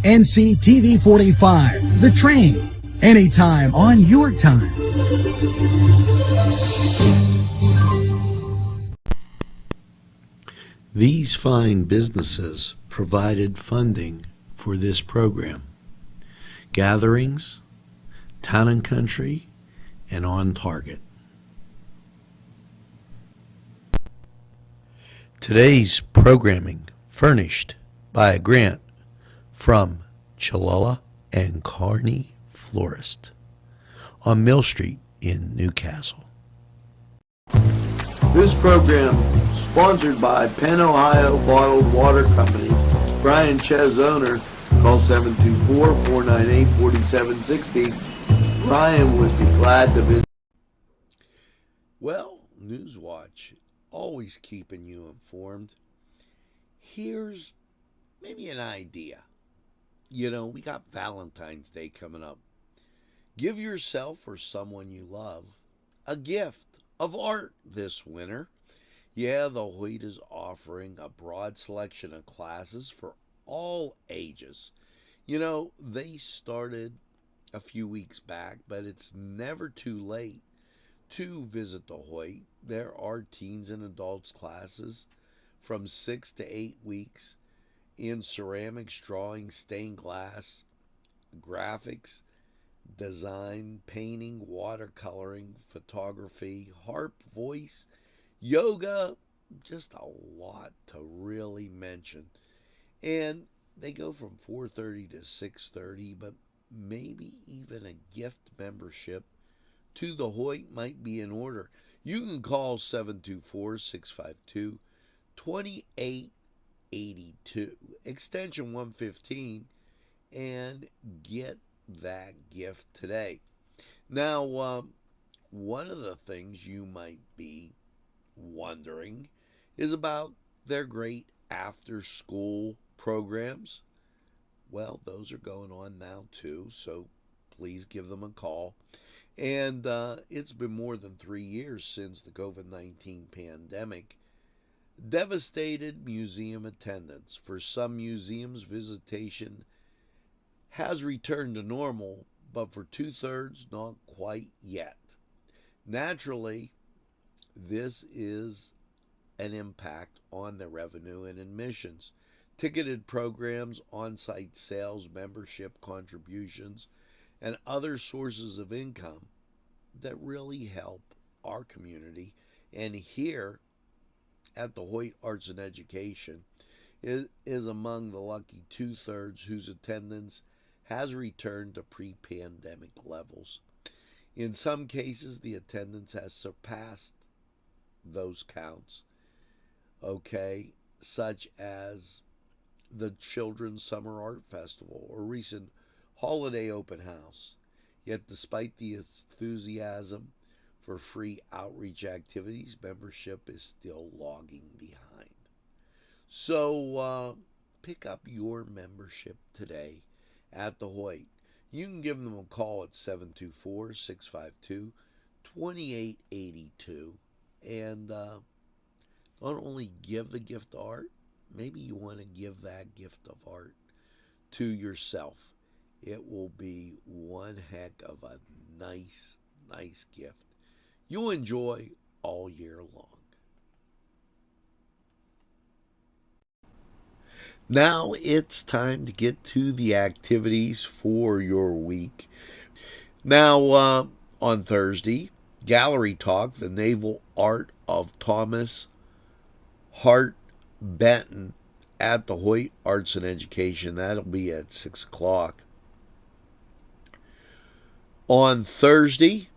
NCTV45, The Train, anytime on your time. These fine businesses provided funding for this program. Gatherings, Town and Country, and On Target. Today's programming furnished by a grant from Chalala and Carney Florist on Mill Street in Newcastle. This program sponsored by Penn Ohio Bottled Water Company. Brian Ches, owner, call 724-498-4760. Brian would be glad to visit. Well, Newswatch, always keeping you informed. Here's maybe an idea. You know, we got Valentine's Day coming up. Give yourself or someone you love a gift of art this winter. Yeah, the Hoyt is offering a broad selection of classes for all ages. You know, they started a few weeks back, but it's never too late to visit the Hoyt. There are teens and adults classes from 6 to 8 weeks in ceramics, drawing, stained glass, graphics, design, painting, watercoloring, photography, harp, voice, yoga, just a lot to really mention. And they go from 4:30 to 6:30, but maybe even a gift membership to the Hoyt might be in order. You can call 724-652-2882, extension 115, and get that gift today. Now, one of the things you might be wondering is about their great after-school programs. Well, those are going on now too, so please give them a call. And it's been more than 3 years since the COVID-19 pandemic devastated museum attendance. For some museums, visitation has returned to normal, but for 2/3, not quite yet. Naturally, this is an impact on the revenue and admissions. Ticketed programs, on-site sales, membership contributions, and other sources of income that really help our community. And here at the Hoyt Arts and Education is among the lucky 2/3 whose attendance has returned to pre-pandemic levels. In some cases, the attendance has surpassed those counts, such as the Children's Summer Art Festival or recent holiday open house. Yet despite the enthusiasm for free outreach activities, membership is still logging behind. So pick up your membership today at the Hoyt. You can give them a call at 724-652-2882 and not only give the gift of art, maybe you want to give that gift of art to yourself. It will be one heck of a nice gift you'll enjoy all year long. Now it's time to get to the activities for your week. Now, on Thursday, Gallery Talk, the Naval Art of Thomas Hart Benton at the Hoyt Arts and Education. That'll be at 6 o'clock. On Thursday,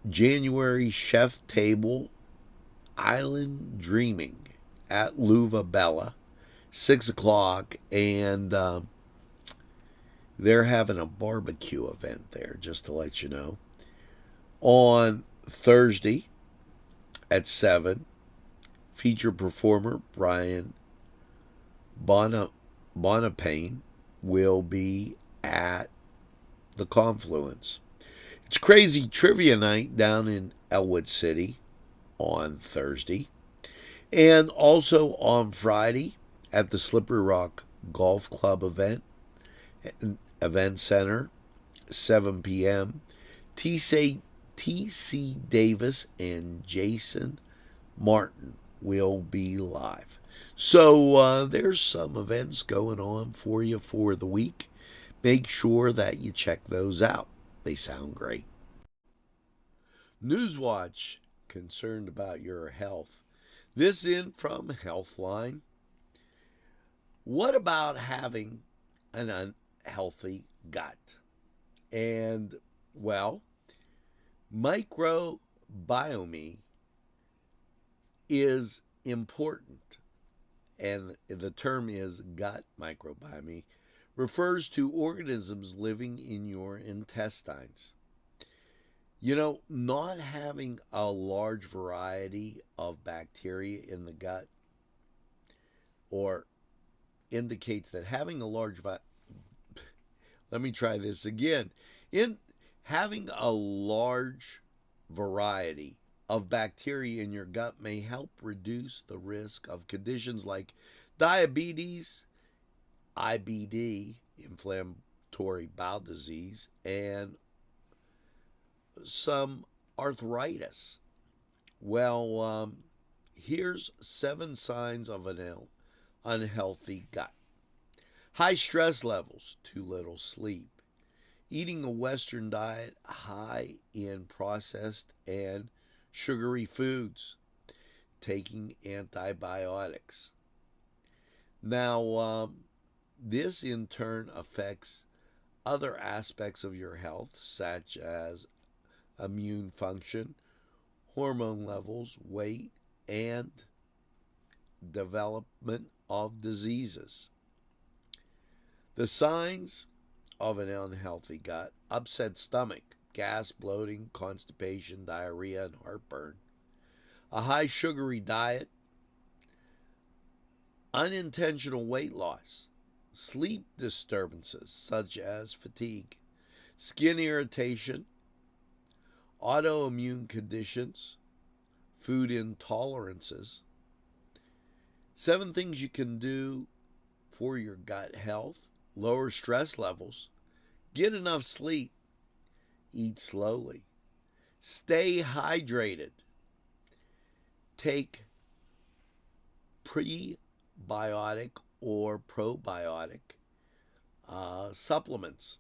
January Chef Table Island Dreaming at Luva Bella, 6 o'clock, and they're having a barbecue event there, just to let you know. On Thursday at 7, feature performer Brian Bonapane will be at the Confluence. It's Crazy Trivia Night down in Elwood City on Thursday. And also on Friday at the Slippery Rock Golf Club event center, 7 p.m. TC Davis and Jason Martin will be live. So there's some events going on for you for the week. Make sure that you check those out. They sound great. Newswatch, concerned about your health. This in from Healthline. What about having an unhealthy gut? And, well, microbiome is important, and the term is gut microbiome, refers to organisms living in your intestines. You know, not having a large variety of bacteria in the gut or indicates that having a large let me try this again. In having a large variety of bacteria in your gut may help reduce the risk of conditions like diabetes, IBD, inflammatory bowel disease, and some arthritis. Well, here's 7 signs of an unhealthy gut. High stress levels, too little sleep, eating a Western diet high in processed and sugary foods, taking antibiotics. Now, this in turn affects other aspects of your health, such as immune function, hormone levels, weight, and development of diseases. The signs of an unhealthy gut: upset stomach, gas, bloating, constipation, diarrhea, and heartburn. A high sugary diet, unintentional weight loss, sleep disturbances such as fatigue, skin irritation, autoimmune conditions, food intolerances. 7 things you can do for your gut health: lower stress levels, get enough sleep, eat slowly, stay hydrated, take prebiotic or probiotic supplements,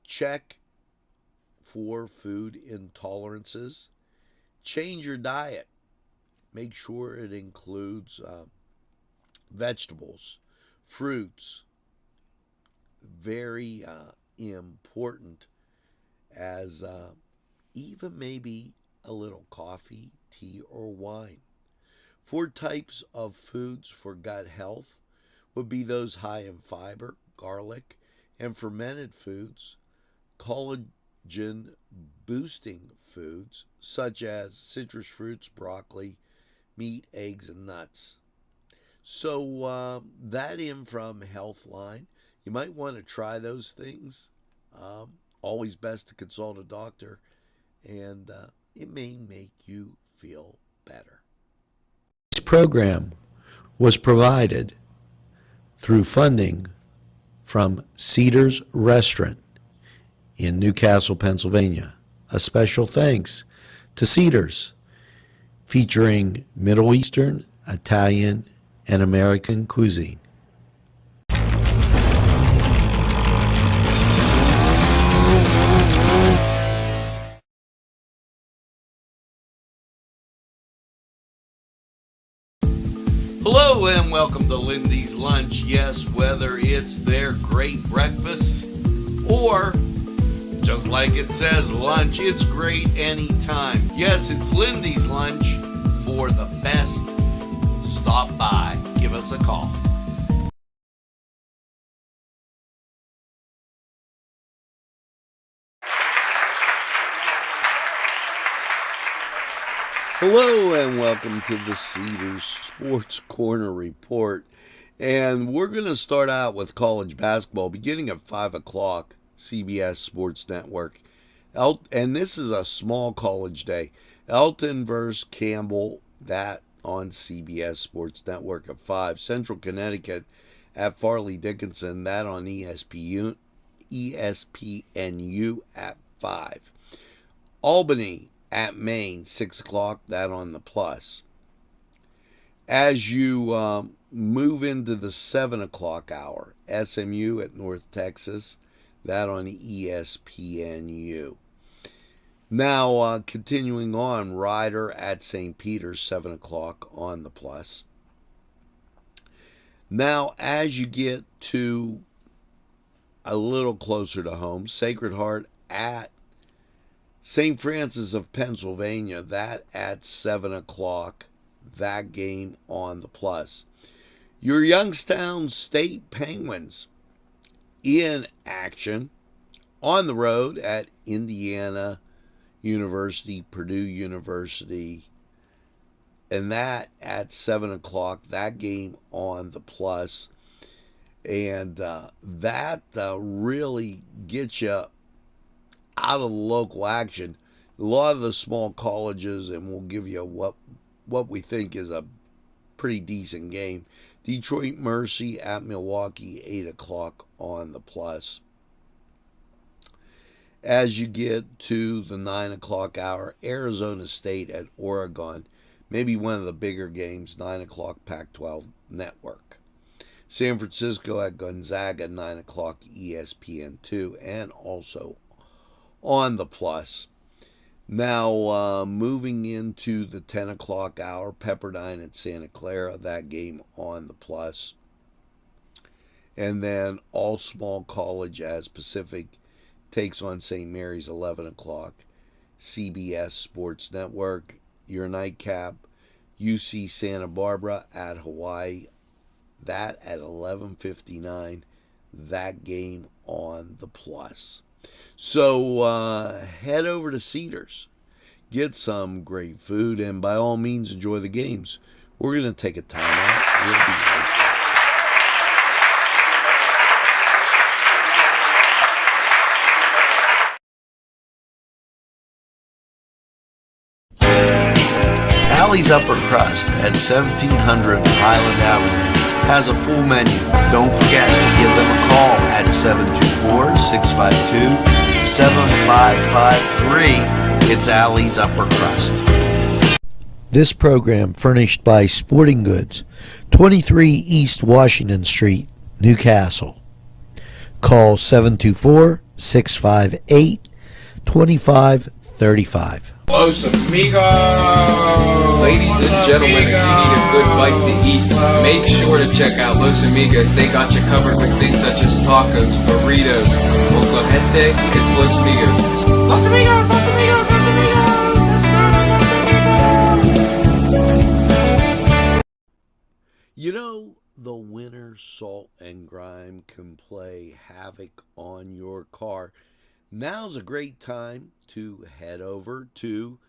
check for food intolerances, change your diet, make sure it includes vegetables, fruits, very important, as even maybe a little coffee, tea, or wine. 4 types of foods for gut health would be those high in fiber, garlic, and fermented foods, collagen boosting foods such as citrus fruits, broccoli, meat, eggs, and nuts. So that in from Healthline. You might want to try those things. Always best to consult a doctor, and it may make you feel better. This program was provided through funding from Cedars Restaurant in Newcastle, Pennsylvania. A special thanks to Cedars, featuring Middle Eastern, Italian, and American cuisine. Hello and welcome to Lindy's Lunch. Yes, whether it's their great breakfast or, just like it says, lunch, it's great anytime. Yes, it's Lindy's Lunch. For the best, stop by. Give us a call. Hello and welcome to the Cedars Sports Corner Report. And we're going to start out with college basketball beginning at 5 o'clock, CBS Sports Network. And this is a small college day. Elton versus Campbell, that on CBS Sports Network at 5. Central Connecticut at Farley Dickinson, that on ESPNU at 5. Albany at Maine, 6 o'clock, that on the Plus. As you move into the 7 o'clock hour, SMU at North Texas, that on ESPNU. Now, continuing on, Ryder at St. Peter's, 7 o'clock on the Plus. Now, as you get to a little closer to home, Sacred Heart at St. Francis of Pennsylvania, that at 7 o'clock, that game on the Plus. Your Youngstown State Penguins in action on the road at Indiana University, Purdue University, and that at 7 o'clock, that game on the Plus. And that really gets you out of the local action. A lot of the small colleges, and we'll give you what we think is a pretty decent game. Detroit Mercy at Milwaukee, 8 o'clock on the Plus. As you get to the 9 o'clock hour, Arizona State at Oregon, maybe one of the bigger games, 9 o'clock Pac-12 Network. San Francisco at Gonzaga, 9 o'clock ESPN2, and also on the Plus. Now, moving into the 10 o'clock hour, Pepperdine at Santa Clara, that game on the Plus. And then all small college as Pacific takes on St. Mary's, 11 o'clock. CBS Sports Network, your nightcap, UC Santa Barbara at Hawaii, that at 11:59, that game on the Plus. So head over to Cedars, get some great food, and by all means enjoy the games. We're going to take a time out. We'll be right back. Allie's Upper Crust at 1700 Highland Avenue has a full menu. Don't forget to give them a call at 724-652-7553. It's Allie's Upper Crust. This program furnished by Sporting Goods, 23 East Washington Street, Newcastle. Call 724-658-2535. Los Amigos! Ladies and gentlemen, if you need a good bite to eat, make sure to check out Los Amigos. They got you covered with things such as tacos, burritos, moclajete. It's Los Amigos. Los Amigos! Los Amigos! Los Amigos! You know, the winter salt and grime can play havoc on your car. Now's a great time to head over to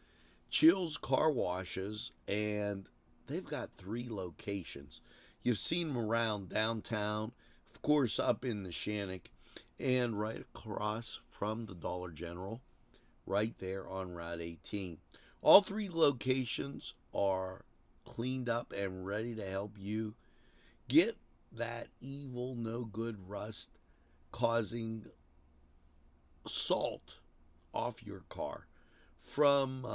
Chill's Car Washes, and they've got 3 locations. You've seen them around downtown, of course up in the Shannock, and right across from the Dollar General, right there on Route 18. All 3 locations are cleaned up and ready to help you get that evil, no good rust causing salt off your car from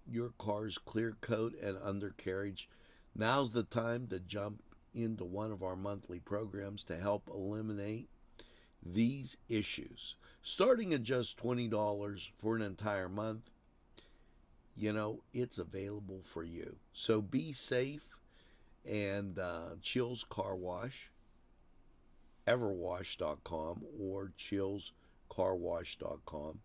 your car's clear coat and undercarriage. Now's the time to jump into one of our monthly programs to help eliminate these issues. Starting at just $20 for an entire month, you know, it's available for you. So be safe, and Chill's Car Wash, everwash.com or chillscarwash.com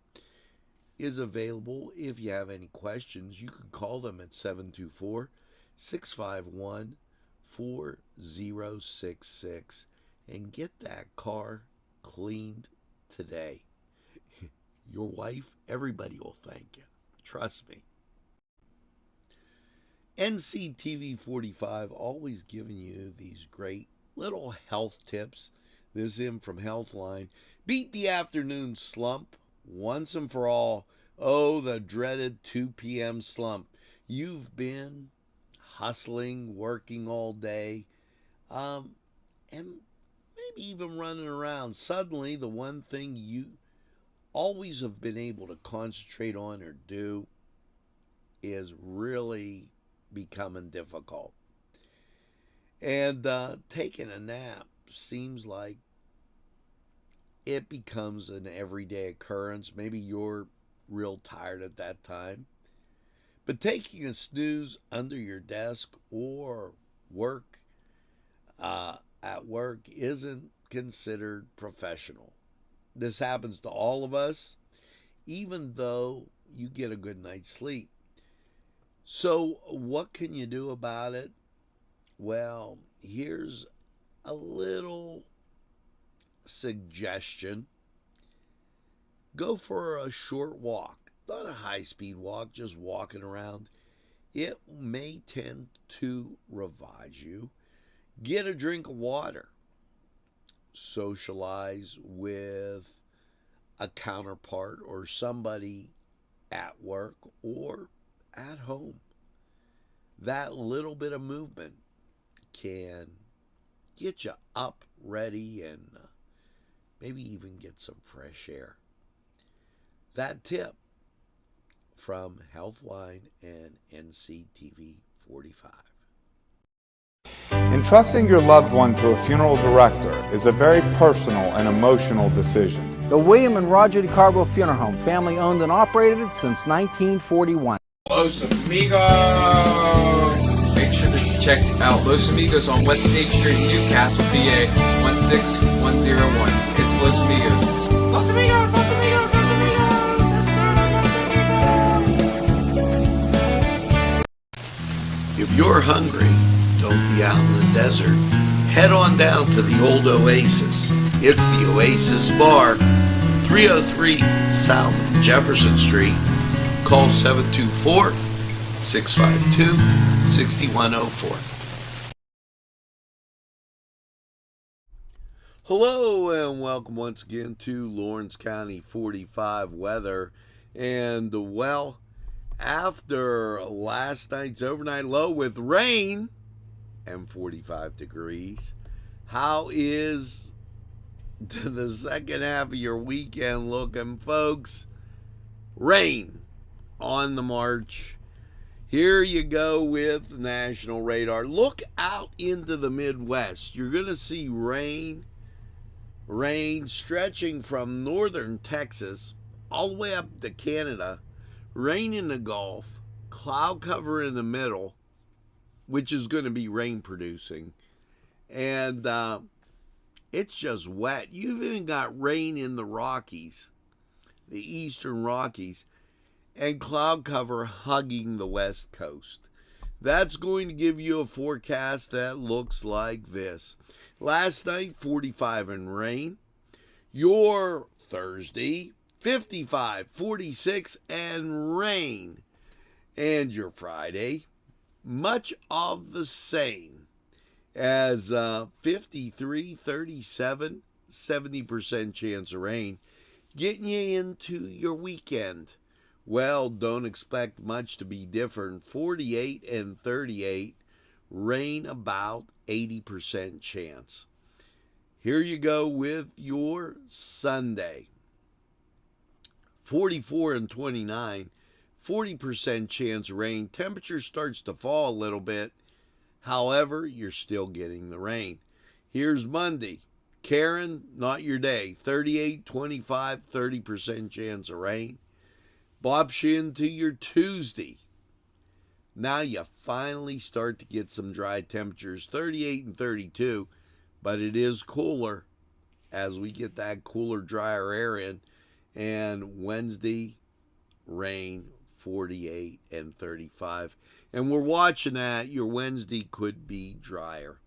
is available. If you have any questions, you can call them at 724-651-4066 and get that car cleaned today. Your wife, everybody will thank you. Trust me. Nctv45 always giving you these great little health tips. This in from Healthline. Beat the afternoon slump once and for all. Oh, the dreaded 2 p.m. slump. You've been hustling, working all day, and maybe even running around. Suddenly, the one thing you always have been able to concentrate on or do is really becoming difficult. And taking a nap seems like it becomes an everyday occurrence. Maybe you're real tired at that time. But taking a snooze under your desk or work at work isn't considered professional. This happens to all of us, even though you get a good night's sleep. So, what can you do about it? Well, here's a little suggestion. Go for a short walk, not a high-speed walk, just walking around. It may tend to revise you. Get a drink of water. Socialize with a counterpart or somebody at work or at home. That little bit of movement can get you up, ready, and maybe even get some fresh air. That tip from Healthline and Nctv45. Entrusting your loved one to a funeral director is a very personal and emotional decision. The William and Roger DeCarbo Funeral Home, family owned and operated since 1941. Los Amigos! Make sure to check out Los Amigos on West State Street, Newcastle, PA 16101. It's Los Amigos. Los Amigos! Los Amigos! Los Amigos! If you're hungry, don't be out in the desert. Head on down to the old Oasis. It's the Oasis Bar, 303 South Jefferson Street. Call 724-652-6104. Hello and welcome once again to Lawrence County 45 weather. And well, after last night's overnight low with rain and 45 degrees, how is the second half of your weekend looking, folks? Rain on the march. Here you go with national radar. Look out into the Midwest. You're going to see rain stretching from northern Texas all the way up to Canada. Rain in the Gulf, cloud cover in the middle, which is going to be rain producing. And it's just wet. You've even got rain in the Rockies, the eastern Rockies, and cloud cover hugging the west coast. That's going to give you a forecast that looks like this. Last night, 45 and rain. Your Thursday, 55, 46 and rain. And your Friday, much of the same as 53, 37, 70% chance of rain. Getting you into your weekend. Well, don't expect much to be different. 48 and 38, rain about 80% chance. Here you go with your Sunday. 44 and 29, 40% chance of rain. Temperature starts to fall a little bit. However, you're still getting the rain. Here's Monday. Karen, not your day. 38, 25, 30% chance of rain. Bops you into your Tuesday. Now you finally start to get some dry temperatures, 38 and 32, but it is cooler as we get that cooler, drier air in. And Wednesday, rain, 48 and 35. And we're watching that. Your Wednesday could be drier.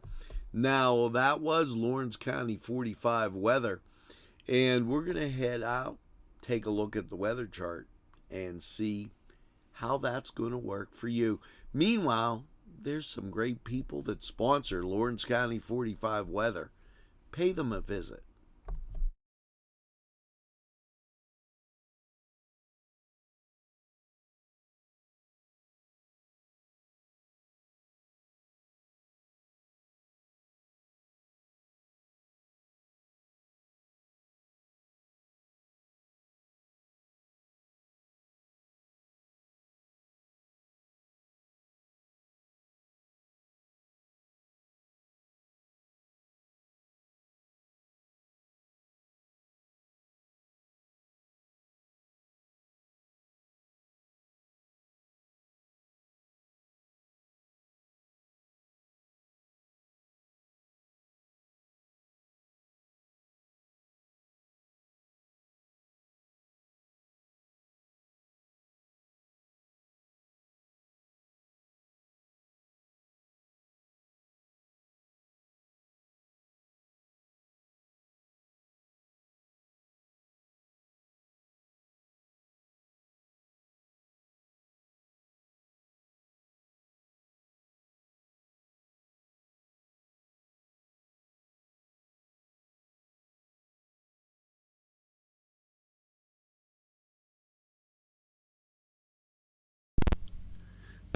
Now, that was Lawrence County 45 weather. And we're going to head out, take a look at the weather chart, and see how that's going to work for you. Meanwhile, there's some great people that sponsor Lawrence County 45 weather. Pay them a visit.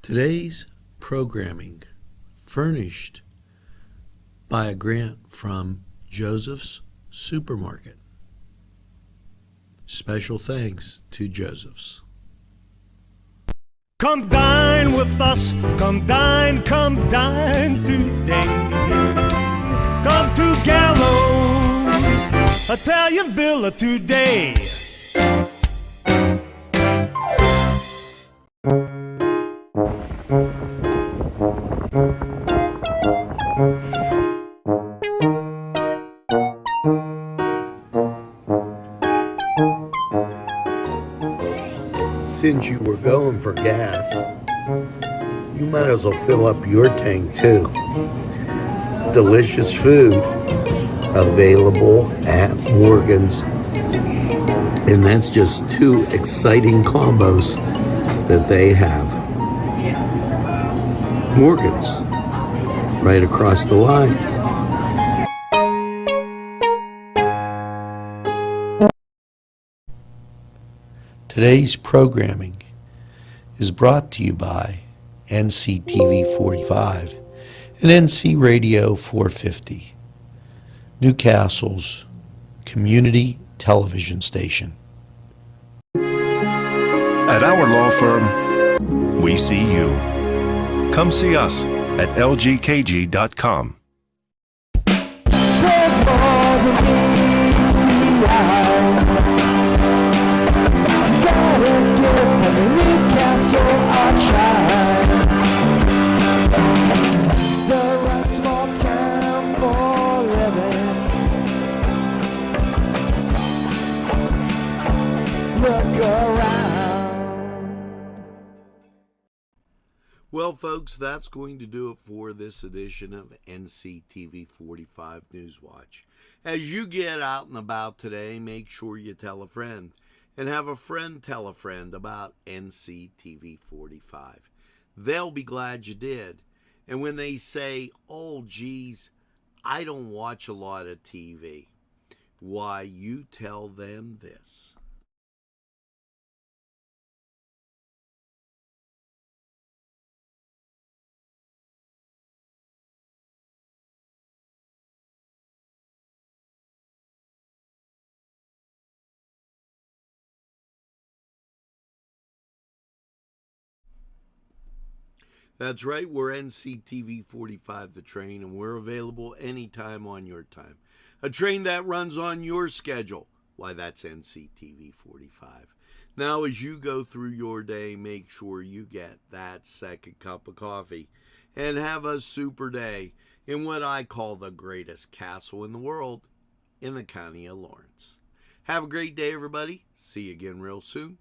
Today's programming furnished by a grant from Joseph's Supermarket. Special thanks to Joseph's. Come dine with us, come dine today. Come to Gallows Italian Villa today. Since you were going for gas, you might as well fill up your tank too. Delicious food available at Morgan's. And that's just two exciting combos that they have. Morgan's, right across the line. Today's programming is brought to you by Nctv45 and NC Radio 450, Newcastle's community television station. At our law firm, we see you. Come see us at lgkg.com. Well, folks, that's going to do it for this edition of Nctv45 Newswatch. As you get out and about today, make sure you tell a friend, and have a friend tell a friend about Nctv45. They'll be glad you did. And when they say, oh, geez, I don't watch a lot of TV, why, you tell them this. That's right, we're Nctv45 The Train, and we're available anytime on your time. A train that runs on your schedule. Why, that's Nctv45. Now, as you go through your day, make sure you get that second cup of coffee and have a super day in what I call the greatest castle in the world, in the county of Lawrence. Have a great day, everybody. See you again real soon.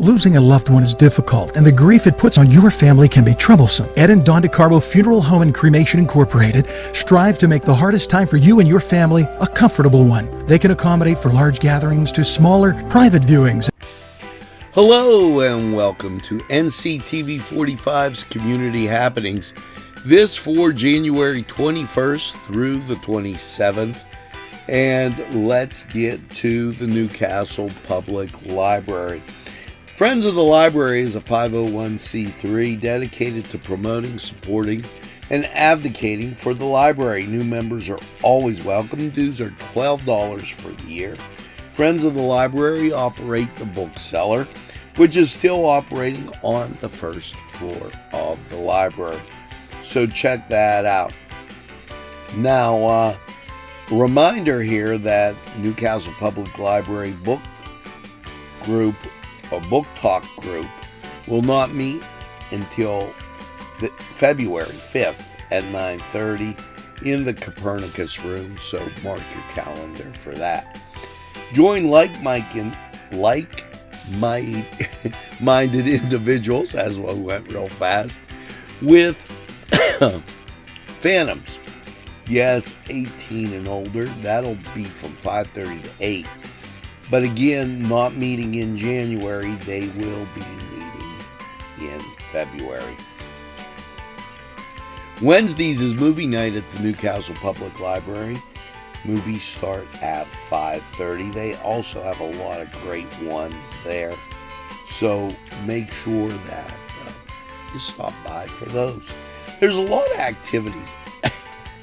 Losing a loved one is difficult, and the grief it puts on your family can be troublesome. Ed and Dawn DeCarbo Funeral Home and Cremation Incorporated strive to make the hardest time for you and your family a comfortable one. They can accommodate for large gatherings to smaller, private viewings. Hello and welcome to Nctv45's Community Happenings. This for January 21st through the 27th. And let's get to the Newcastle Public Library. Friends of the Library is a 501c3 dedicated to promoting, supporting, and advocating for the library. New members are always welcome. Dues are $12 for the year. Friends of the Library operate the bookseller, which is still operating on the first floor of the library. So check that out. Now, reminder here that Newcastle Public Library Book Group or Book Talk Group will not meet until February 5th at 9:30 in the Copernicus room, so mark your calendar for that. Join like-minded minded individuals, as well went real fast, with Phantoms. Yes, 18 and older. That'll be from 5:30 to 8. But again, not meeting in January. They will be meeting in February. Wednesdays is movie night at the Newcastle Public Library. Movies start at 5:30. They also have a lot of great ones there. So make sure that you stop by for those. There's a lot of activities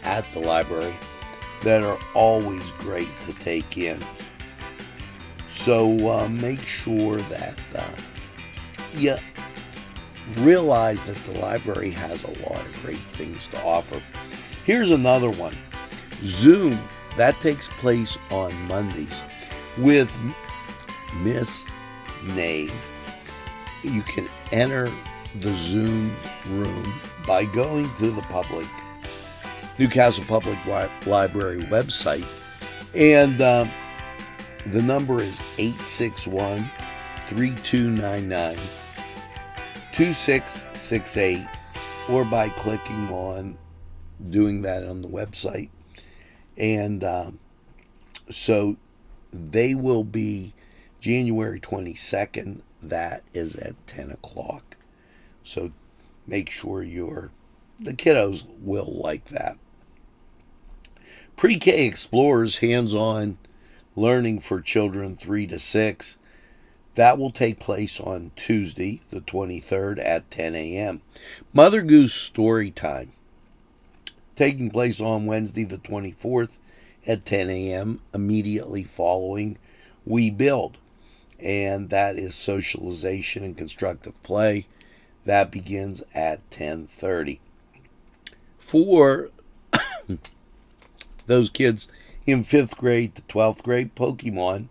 at the library that are always great to take in. So make sure that you realize that the library has a lot of great things to offer. Here's another one. Zoom. That takes place on Mondays with Miss Nave. You can enter the Zoom room by going to the Newcastle Public Library website. And the number is 861-3299-2668, or by clicking on doing that on the website. And so they will be January 22nd. That is at 10 o'clock. So make sure the kiddos will like that. Pre-K Explorers hands-on learning for children 3 to 6. That will take place on Tuesday, the 23rd at 10 a.m. Mother Goose Story Time, taking place on Wednesday, the 24th at 10 a.m. immediately following We Build. And that is socialization and constructive play. That begins at 10:30. For those kids in 5th grade to 12th grade, Pokemon,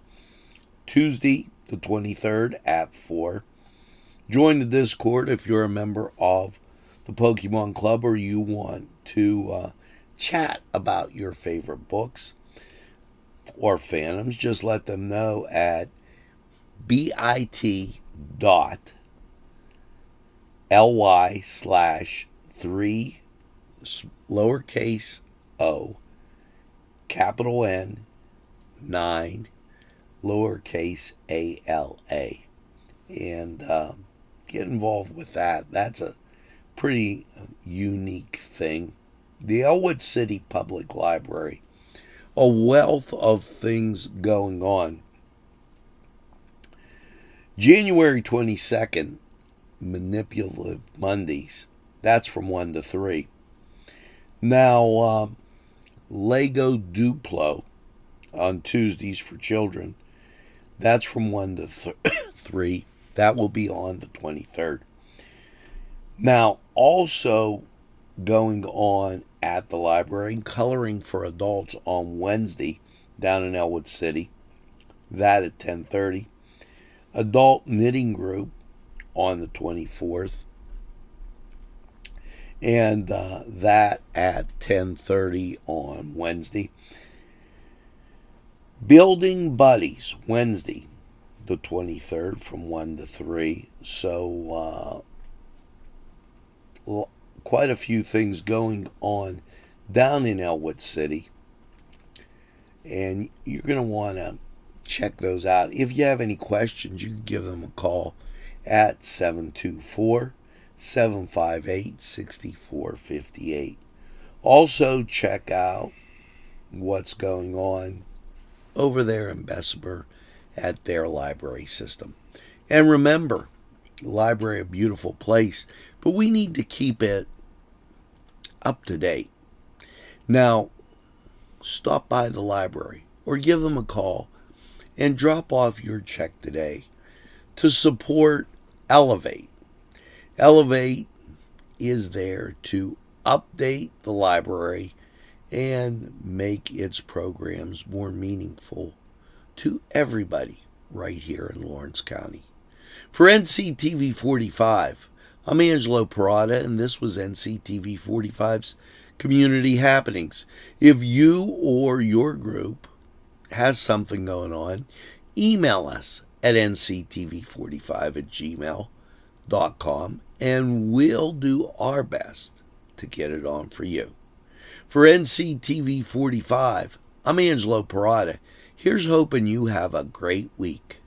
Tuesday the 23rd at 4. Join the Discord if you're a member of the Pokemon Club or you want to chat about your favorite books or Phantoms. Just let them know at bit.ly/3 lowercase o capital N 9 lowercase ALA, and get involved with that. That's a pretty unique thing. The Elwood City Public Library, a wealth of things going on. January 22nd, Manipulative Mondays. That's from 1 to 3. Now, Lego Duplo on Tuesdays for children. That's from 1 to 3. That will be on the 23rd. Now, also going on at the library, Coloring for Adults on Wednesday down in Elwood City. That at 10:30. Adult Knitting Group on the 24th. And that at 10:30 on Wednesday. Building Buddies, Wednesday, the 23rd, from 1 to 3. So, quite a few things going on down in Elwood City. And you're going to want to check those out. If you have any questions, you can give them a call at 724-758-6458. Also, check out what's going on over there in Bessemer at their library system. And remember, the library, a beautiful place, but we need to keep it up to date. Now, stop by the library or give them a call and drop off your check today to support Elevate. Elevate is there to update the library and make its programs more meaningful to everybody right here in Lawrence County. For NCTV45, I'm Angelo Perrotta, and this was NCTV45's Community Happenings. If you or your group has something going on, email us at nctv45@gmail.com, and we'll do our best to get it on for you. For NCTV45, I'm Angelo Perrotta. Here's hoping you have a great week.